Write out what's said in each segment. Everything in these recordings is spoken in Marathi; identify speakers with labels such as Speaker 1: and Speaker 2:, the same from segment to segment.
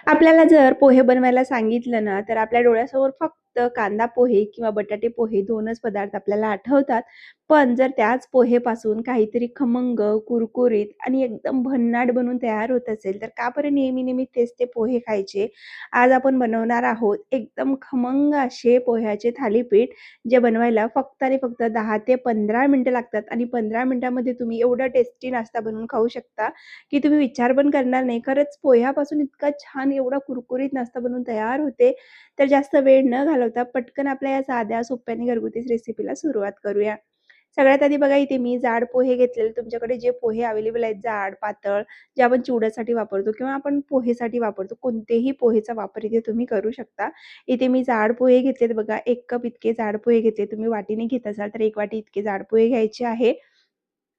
Speaker 1: आपल्याला जर पोहे बनवायला सांगितलं ना, तर आपल्या डोळ्यासमोर फक्त कांदा पोहे किंवा बटाटे पोहे 2च पदार्थ आपल्याला आठवतात. पण जर त्याच पोहेपासून काहीतरी खमंग, कुरकुरीत आणि एकदम भन्नाट बनून तयार होत असेल, तर का बरं नेहमी-नेहमी तेच ते पोहे खायचे? आज आपण बनवणार आहोत एकदम खमंग असे पोह्याचे थालीपीठ, जे बनवायला फक्त आणि फक्त 10 ते 15 मिनिटं लागतात आणि 15 मिनिटामध्ये तुम्ही एवढा टेस्टी नाश्ता बनवून खाऊ शकता. की तुम्ही विचार पण करणार नाही. खरंच पोह्यापासून इतका छान एवढा कुरकुरीत नाश्ता बनवून तयार होते. तर जास्त वेळ न घालवता पटकन आपल्या या साध्या, सोप्या आणि घरगुती रेसिपीला सुरुवात करूया. सगळ्यात आधी बघा इथे मी जाड पोहे घेतलेले. तुमच्याकडे जे पोहे अवेलेबल आहेत जाड, पातळ, जे आपण चिवड्यासाठी वापरतो किंवा आपण पोहेसाठी वापरतो, कोणतेही पोहेचा वापर इथे तुम्ही करू शकता. इथे मी जाड पोहे घेतलेत बघा. 1 कप इतके जाड पोहे घेतले. तुम्ही वाटीने घेत असाल तर 1 वाटी इतके जाड पोहे घ्यायचे आहे.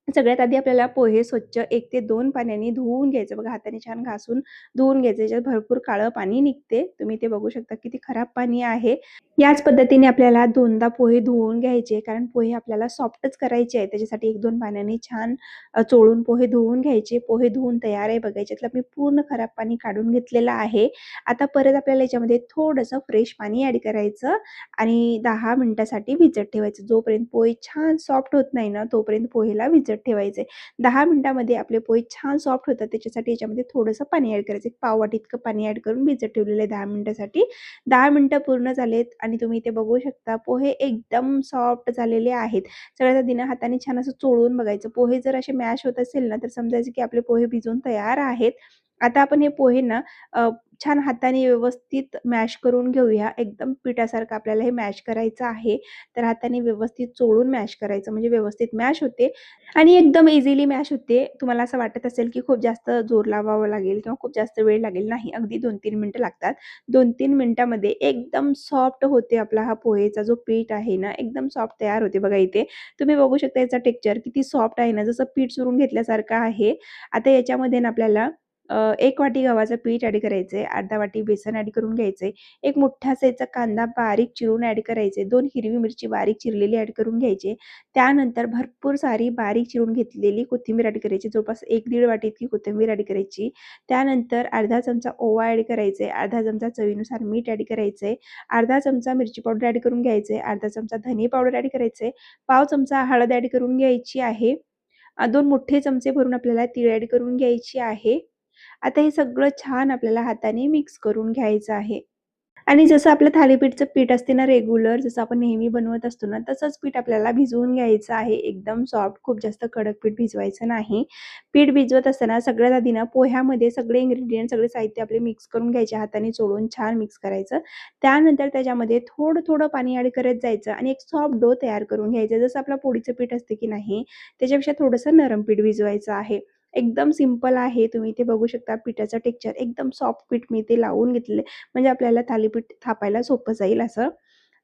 Speaker 1: सगळ्यात आधी आपल्याला पोहे स्वच्छ 1 ते 2 पाण्याने धुवून घ्यायचं बघा. हाताने छान घासून धुवून घ्यायचं. याच्यात भरपूर काळं पाणी निघते. तुम्ही ते बघू शकता किती खराब पाणी आहे. याच पद्धतीने आपल्याला 2दा पोहे धुवून घ्यायचे. कारण पोहे आपल्याला सॉफ्टच करायचे आहेत. त्याच्यासाठी 1-2 पाण्याने छान चोळून पोहे धुवून घ्यायचे. पोहे धुवून तयार आहे बघा. याच्यातलं मी पूर्ण खराब पाणी काढून घेतलेलं आहे. आता परत आपल्याला याच्यामध्ये थोडंसं फ्रेश पाणी ॲड करायचं आणि 10 मिनिटासाठी भिजत ठेवायचं. जोपर्यंत पोहे छान सॉफ्ट होत नाही ना, तोपर्यंत पोहेला भिजत ठेवायचे. 10 मिनिटामध्ये आपले पोहे छान सॉफ्ट होतात. त्याच्यासाठी याच्यामध्ये थोडंसं पाणी ॲड करायचं. एक पाव वाटी इतकं पाणी ॲड करून भिजत ठेवलेलं आहे 10 मिनिटासाठी. 10 मिनिटं पूर्ण झालेत आणि तुम्ही इथे बघू शकता पोहे एकदम सॉफ्ट झालेले आहेत. सगळ्यात आधी ना हाताने छान असं चोळून बघायचं. पोहे जर असे मॅश होत असेल ना, तर समजायचं की आपले पोहे भिजून तयार आहेत. आता आपण हे पोहे ना छान हाताने व्यवस्थित मॅश करून घेऊया. एकदम पिठासारखं आपल्याला हे मॅश करायचं आहे. तर हाताने व्यवस्थित चोळून मॅश करायचं म्हणजे व्यवस्थित मॅश होते आणि एकदम इझिली मॅश होते. तुम्हाला असं वाटत असेल की खूप जास्त जोर लावावा लागेल किंवा खूप जास्त वेळ लागेल. नाही, अगदी 2-3 मिनिटं लागतात. 2-3 मिनिटामध्ये एकदम सॉफ्ट होते आपला हा पोहेचा जो पीठ आहे ना, एकदम सॉफ्ट तयार होते बघा इथे. तुम्ही बघू शकता याचा टेक्स्चर किती सॉफ्ट आहे ना, जसं पीठ चुरून घेतल्यासारखं आहे. आता याच्यामध्ये ना आपल्याला 1 वाटी गव्हाचं पीठ ॲड करायचंय, अर्धा वाटी बेसन ॲड करून घ्यायचंय, एक मोठा साईजचा कांदा बारीक चिरून ॲड करायचे, 2 हिरवी मिरची बारीक चिरलेली ॲड करून घ्यायची. त्यानंतर भरपूर सारी बारीक चिरून घेतलेली कोथिंबीर ॲड करायची. जवळपास 1-1.5 वाटी इतकी कोथिंबीर ॲड करायची. त्यानंतर अर्धा चमचा ओवा ॲड करायचा आहे, अर्धा चमचा चवीनुसार मीठ ॲड करायचंय, अर्धा चमचा मिरची पावडर ॲड करून घ्यायचंय, अर्धा चमचा धने पावडर ॲड करायचंय, पाव चमचा हळद ॲड करून घ्यायची आहे. 2 मोठे चमचे भरून आपल्याला तीळ ॲड करून घ्यायची आहे. आता हे सगळं छान आपल्याला हाताने मिक्स करून घ्यायचं आहे. आणि जसं आपलं थालीपीठचं पीठ असते ना रेग्युलर, जसं आपण नेहमी बनवत असतो ना, तसंच पीठ आपल्याला भिजवून घ्यायचं आहे. एकदम सॉफ्ट, खूप जास्त कडक पीठ भिजवायचं नाही. पीठ भिजवत असताना सगळ्यात आधी ना पोह्यामध्ये सगळे इन्ग्रीडियंट, सगळे साहित्य आपले मिक्स करून घ्यायचे. हाताने चोळून छान मिक्स करायचं. त्यानंतर त्याच्यामध्ये थोडं-थोडं पाणी ॲड करत जायचं आणि एक सॉफ्ट डो तयार करून घ्यायचा. जसं आपलं पोळीचं पीठ असते की नाही, त्याच्यापेक्षा थोडंसं नरम पीठ भिजवायचं आहे. एकदम सिंपल आहे. तुम्ही इथे बघू शकता पिठाचं टेक्स्चर एकदम सॉफ्ट पीठ मी इथे लावून घेतलेलं म्हणजे आपल्याला थालीपीठ थापायला सोपं जाईल असं.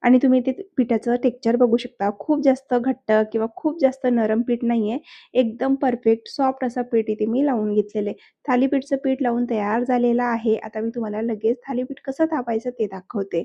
Speaker 1: आणि तुम्ही ते पिठाचं टेक्स्चर बघू शकता. खूप जास्त घट्ट किंवा खूप जास्त नरम पीठ नाहीये. एकदम परफेक्ट सॉफ्ट असं पीठ इथे मी लावून घेतलेलं आहे. थालीपीठचं पीठ लावून तयार झालेलं आहे. आता मी तुम्हाला लगेच थालीपीठ कसं थापायचं ते दाखवते.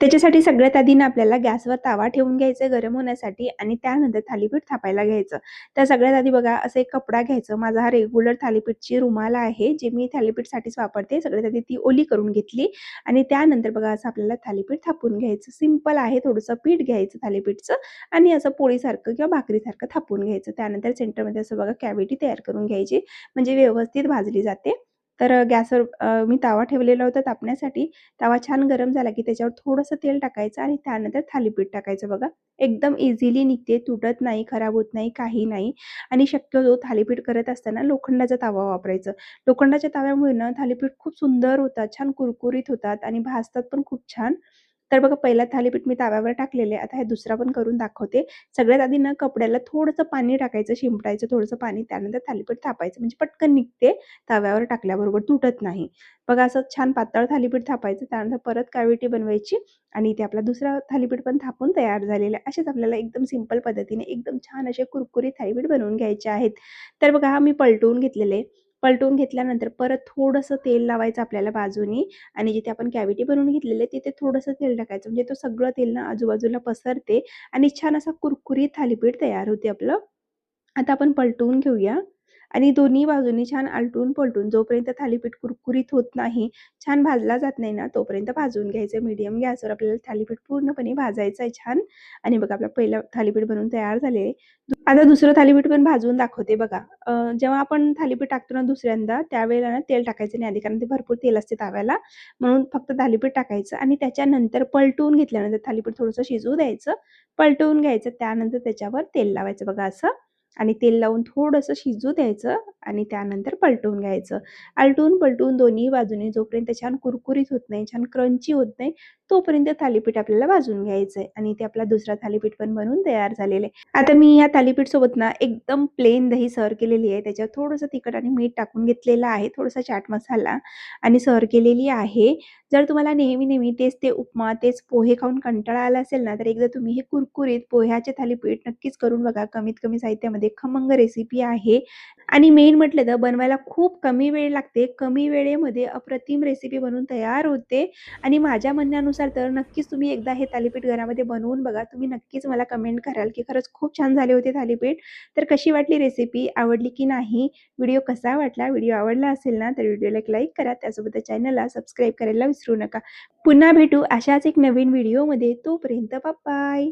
Speaker 1: त्याच्यासाठी सगळ्यात आधी ना आपल्याला गॅसवर तवा ठेवून घ्यायचा गरम होण्यासाठी आणि त्यानंतर थालीपीठ थापायला घ्यायचं. तर सगळ्यात आधी बघा असं एक कपडा घ्यायचं. माझा हा रेग्युलर थालीपीठची रुमाल आहे, जी मी थालीपीठसाठीच वापरते. सगळ्यात आधी ती ओली करून घेतली आणि त्यानंतर बघा असं आपल्याला थालीपीठ थापून घ्यायचं. सिंपल आहे. थोडंसं पीठ घ्यायचं थालीपीठचं आणि असं पोळीसारखं किंवा भाकरीसारखं थापून घ्यायचं. त्यानंतर सेंटरमध्ये असं बघा कॅव्हिटी तयार करून घ्यायची, म्हणजे व्यवस्थित भाजली जाते. तर गॅसवर मी तवा ठेवलेला होता तापण्यासाठी. तवा छान गरम झाला की त्याच्यावर थोडंसं तेल टाकायचं आणि त्यानंतर थालीपीठ टाकायचं बघा. एकदम इझिली निघते, तुटत नाही, खराब होत नाही, काही नाही. आणि शक्यतो थालीपीठ करत असताना लोखंडाचा तवा वापरायचं. लोखंडाच्या तव्यामुळे ना थालीपीठ खूप सुंदर होतात, छान कुरकुरीत होतात आणि भाजतात पण खूप छान. तर बघा पहिला थालीपीठ मी तव्यावर टाकलेले आता हे दुसरा पण करून दाखवते. सगळ्यात आधी ना कपड्याला थोडंसं पाणी टाकायचं, शिंपडायचं थोडंसं पाणी, त्यानंतर थालीपीठ थापायचं म्हणजे पटकन निघते. तव्यावर टाकल्याबरोबर तुटत नाही. बघा असं छान पातळ थालीपीठ थापायचं, त्यानंतर परत कॅव्हिटी बनवायची आणि इथे आपला दुसरा थालीपीठ पण थापून तयार झालेला आहे. असेच आपल्याला एकदम सिंपल पद्धतीने एकदम छान असे कुरकुरीत थालीपीठ बनवून घ्यायचे आहेत. तर बघा हा मी पलटवून घेतलेले. पलटवून घेतल्यानंतर परत थोडंसं तेल लावायचं आपल्याला बाजूनी आणि जिथे आपण कॅव्हिटी बनवून घेतलेली आहे तिथे थोडंसं तेल टाकायचं म्हणजे तो सगळं तेल ना आजूबाजूला पसरते आणि छान असा कुरकुरीत थालीपीठ तयार होते आपलं. आता आपण पलटवून घेऊया आणि दोन्ही बाजूनी छान आलटून-पलटून जोपर्यंत थालीपीठ कुरकुरीत होत नाही, छान भाजला जात नाही ना, तोपर्यंत भाजून घ्यायचं. मीडियम गॅसवर आपल्याला थालीपीठ पूर्णपणे भाजायचं आहे छान. आणि बघा आपलं पहिलं थालीपीठ बनवून तयार झाले आहे. आता दुसरं थालीपीठ पण भाजून दाखवते बघा. जेव्हा आपण थालीपीठ टाकतो ना दुसऱ्यांदा, त्यावेळेला ना तेल टाकायचं नाही आधी, कारण ते भरपूर तेल असते तव्याला. म्हणून फक्त थालीपीठ टाकायचं आणि त्याच्यानंतर पलटवून घेतल्यानंतर थालीपीठ थोडंसं शिजू द्यायचं, पलटवून घ्यायचं. त्यानंतर त्याच्यावर तेल लावायचं बघा असं आणि तेल लावून थोडंसं शिजू द्यायचं आणि त्यानंतर पलटवून घ्यायचं. आलटून-पलटून दोन्ही बाजूनी जोपर्यंत छान कुरकुरीत होत नाही, छान क्रंची होत नाही, तोपर्यंत थालीपीठ आपल्याला भाजून घ्यायचंय आणि ते आपला दुसरा थालीपीठ पण बनवून तयार झालेलं आहे. आता मी या थालीपीठ सोबत ना एकदम प्लेन दही सर्व्ह केलेली आहे. त्याच्यावर थोडंसं तिखट आणि मीठ टाकून घेतलेलं आहे, थोडासा चाट मसाला आणि सर्व्ह केलेली आहे. जर तुम्हाला नेहमी-नेहमी तेच ते उपमा, तेच पोहे खाऊन कंटाळा आला असेल ना, तर एकदा तुम्ही हे कुरकुरीत पोह्याचे थालीपीठ नक्कीच करून बघा. कमीत कमी साहित्यामध्ये खमंग रेसिपी आहे आणि मेन म्हटलं तर बनवायला खूप कमी वेळ लागते. कमी वेळेमध्ये अप्रतिम रेसिपी बनवून तयार होते आणि माझ्या म्हणण्यानुसार तर नक्कीच तुम्ही एकदा हे थालीपीठ घरामध्ये बनवून बघा. तुम्ही नक्कीच मला कमेंट कराल, की खरंच खूप छान झाले होते थालीपीठ. तर कशी वाटली रेसिपी? आवडली की नाही? व्हिडिओ कसा वाटला? व्हिडिओ आवडला असेल ना, तर व्हिडिओला एक लाईक करा. त्यासोबत चॅनलला सबस्क्राईब करायला विसरू नका. पुन्हा भेटू अशाच एक नवीन व्हिडिओमध्ये. तोपर्यंत बाय.